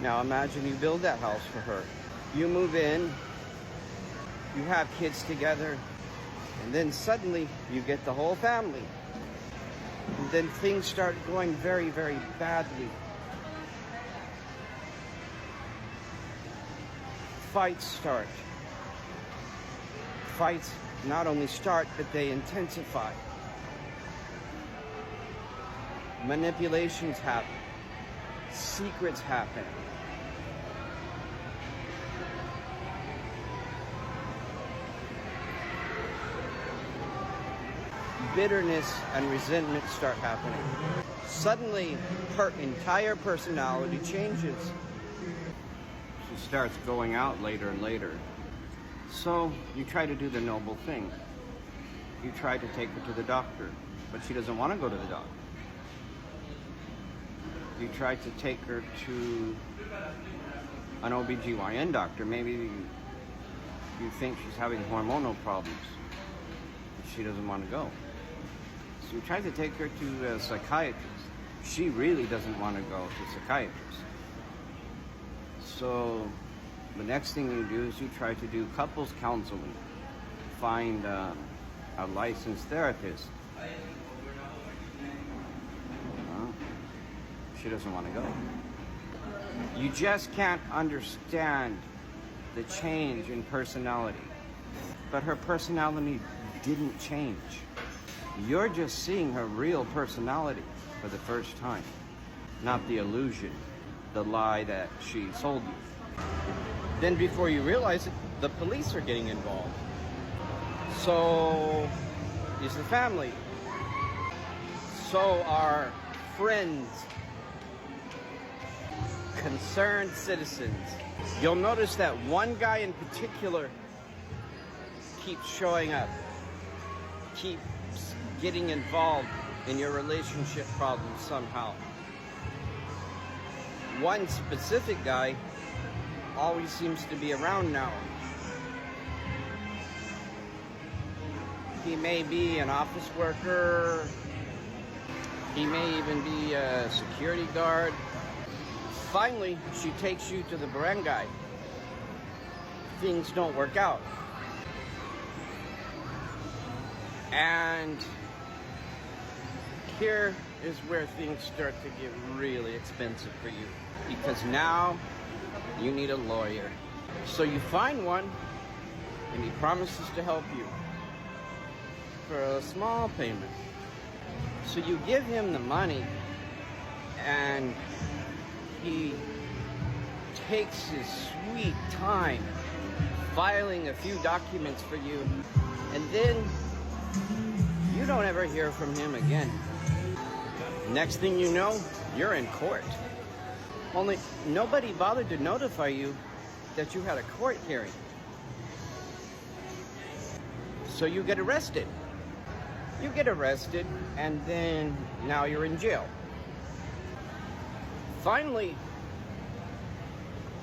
Now imagine you build that house for her. You move in, you have kids together, and then suddenly you get the whole family. And then things start going very, very badly. Fights start. Fights not only start, but they intensify. Manipulations happen. Secrets happen. Bitterness and resentment start happening. Suddenly, her entire personality changes. She starts going out later and later. So you try to do the noble thing. You try to take her to the doctor, but she doesn't want to go to the doctor. You try to take her to an OBGYN doctor. Maybe you think she's having hormonal problems. She doesn't want to go. So you try to take her to a psychiatrist. She really doesn't want to go to a psychiatrist. So the next thing you do is you try to do couples counseling. Find a licensed therapist. She doesn't want to go. You just can't understand the change in personality. But her personality didn't change. You're just seeing her real personality for the first time, not the illusion, the lie that she sold you. Then before you realize it, the police are getting involved. So is the family. So are friends, concerned citizens. You'll notice that one guy in particular keeps showing up, keeps getting involved in your relationship problems somehow. One specific guy always seems to be around now. He may be an office worker. He may even be a security guard. Finally, she takes you to the barangay. Things don't work out. And here is where things start to get really expensive for you. Because now you need a lawyer. So you find one, and he promises to help you for a small payment. So you give him the money, and he takes his sweet time filing a few documents for you, and then you don't ever hear from him again. Next thing you know, you're in court. Only nobody bothered to notify you that you had a court hearing. So you get arrested. You get arrested, and then now you're in jail. Finally,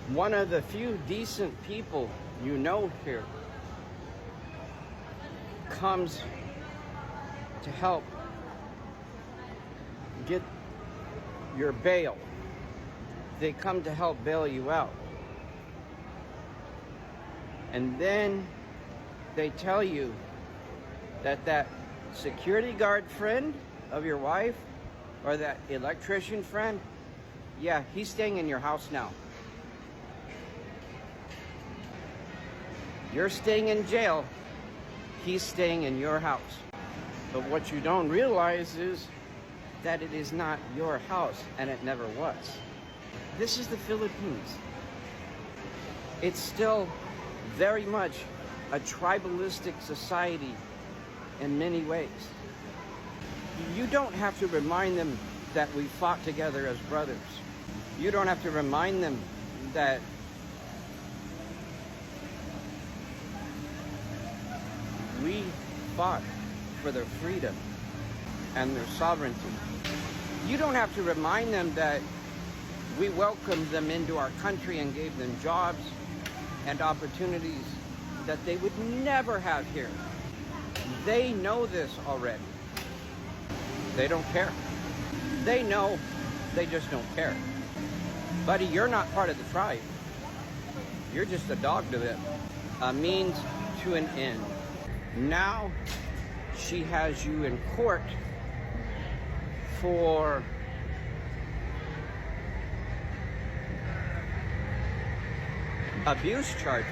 one of the few decent people you know here comes to help get your bail. They come to help bail you out. And then they tell you that that security guard friend of your wife, or that electrician friend, yeah, he's staying in your house now. You're staying in jail. He's staying in your house. But what you don't realize is that it is not your house, and it never was. This is the Philippines. It's still very much a tribalistic society in many ways. You don't have to remind them that we fought together as brothers. You don't have to remind them that we fought for their freedom and their sovereignty. You don't have to remind them that we welcomed them into our country and gave them jobs and opportunities that they would never have here. They know this already. They don't care. They know, they just don't care. Buddy, you're not part of the tribe. You're just a dog to them. A means to an end. Now she has you in court for abuse charges.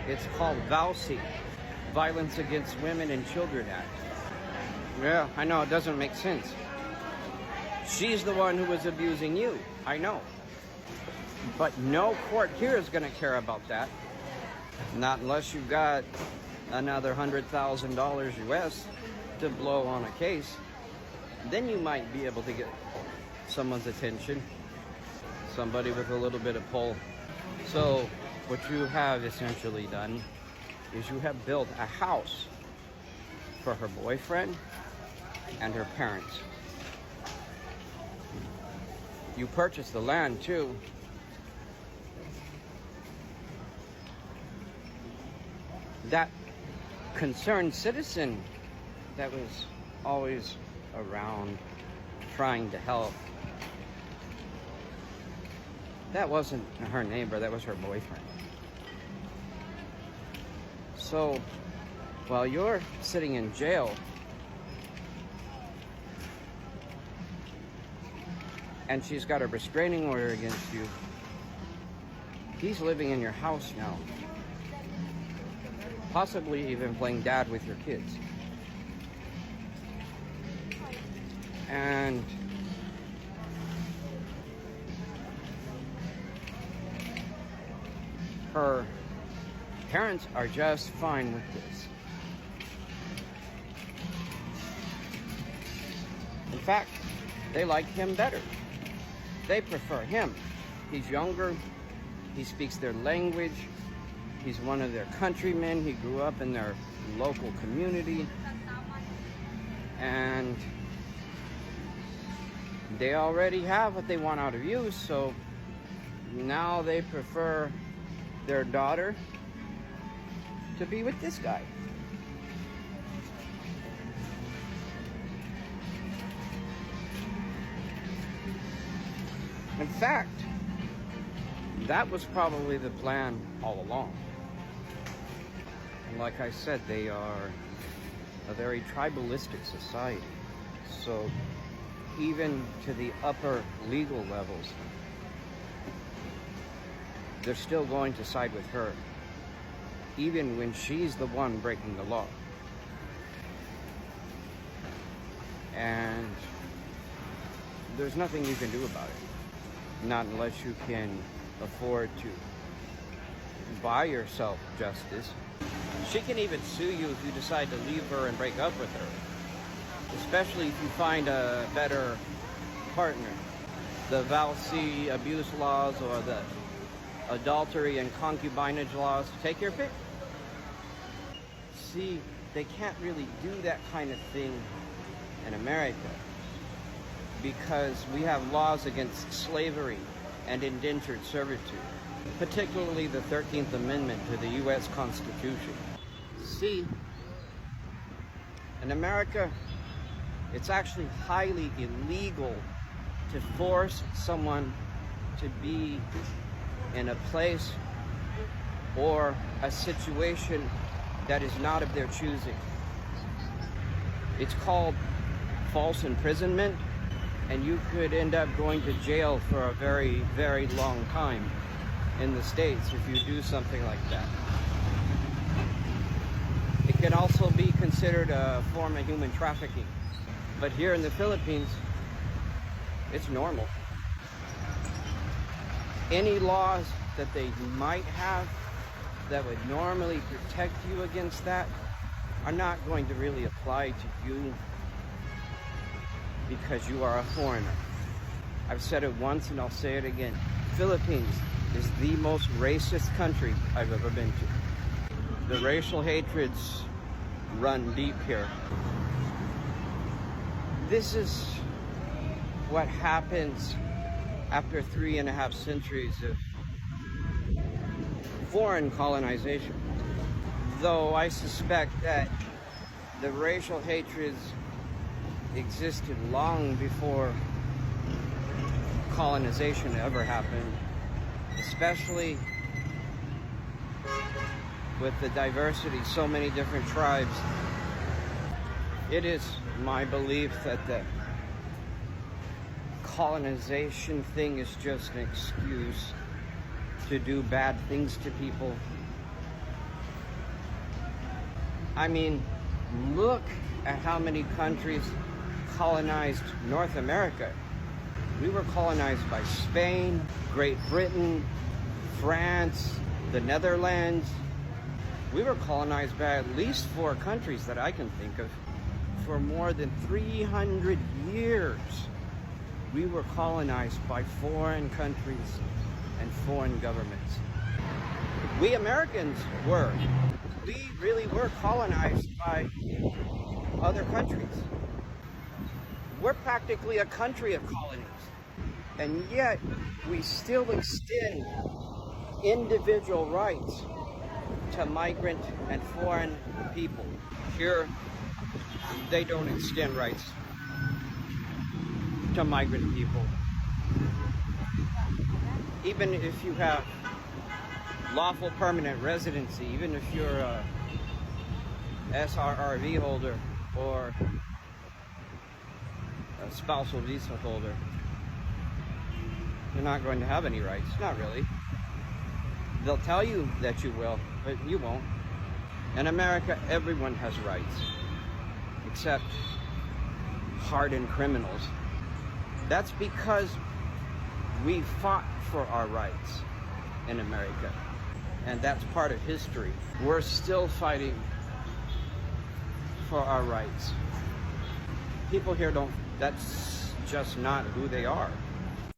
It's called VAUSI, Violence Against Women and Children Act. Yeah, I know, it doesn't make sense. She's the one who was abusing you, I know. But no court here is going to care about that. Not unless you've got another $100,000 US to blow on a case. Then you might be able to get someone's attention. Somebody with a little bit of pull. So what you have essentially done is you have built a house for her boyfriend and her parents. You purchased the land too. That concerned citizen that was always around trying to help, that wasn't her neighbor, that was her boyfriend. So while you're sitting in jail and she's got a restraining order against you, he's living in your house now, possibly even playing dad with your kids. And her parents are just fine with this. In fact, they like him better. They prefer him. He's younger. He speaks their language. He's one of their countrymen. He grew up in their local community. And they already have what they want out of you, so now they prefer their daughter to be with this guy. In fact, that was probably the plan all along. And like I said, they are a very tribalistic society. So even to the upper legal levels, they're still going to side with her, even when she's the one breaking the law. And there's nothing you can do about it. Not unless you can afford to buy yourself justice. She can even sue you if you decide to leave her and break up with her, especially if you find a better partner. The VAUSI abuse laws or the adultery and concubinage laws, take your pick. See, they can't really do that kind of thing in America because we have laws against slavery and indentured servitude, particularly the 13th Amendment to the U.S. Constitution. See, in America, it's actually highly illegal to force someone to be in a place or a situation that is not of their choosing. It's called false imprisonment, and you could end up going to jail for a very, very long time in the States if you do something like that. It can also be considered a form of human trafficking. But here in the Philippines, it's normal. Any laws that they might have that would normally protect you against that are not going to really apply to you because you are a foreigner. I've said it once and I'll say it again. Philippines is the most racist country I've ever been to. The racial hatreds run deep here. This is what happens after 3.5 centuries of foreign colonization. Though I suspect that the racial hatreds existed long before colonization ever happened, especially with the diversity, so many different tribes. It is my belief that the colonization thing is just an excuse to do bad things to people. I mean, look at how many countries colonized North America. We were colonized by Spain, Great Britain, France, the Netherlands. We were colonized by at least 4 countries that I can think of. For more than 300 years, we were colonized by foreign countries and foreign governments. We Americans were. We really were colonized by other countries. We're practically a country of colonies. And yet, we still extend individual rights to migrant and foreign people. Here, they don't extend rights to migrant people. Even if you have lawful permanent residency, even if you're a SRRV holder or a spousal visa holder, you're not going to have any rights. Not really. They'll tell you that you will, but you won't. In America, everyone has rights, except hardened criminals. That's because we fought for our rights in America, and that's part of history. We're still fighting for our rights. People here don't, that's just not who they are.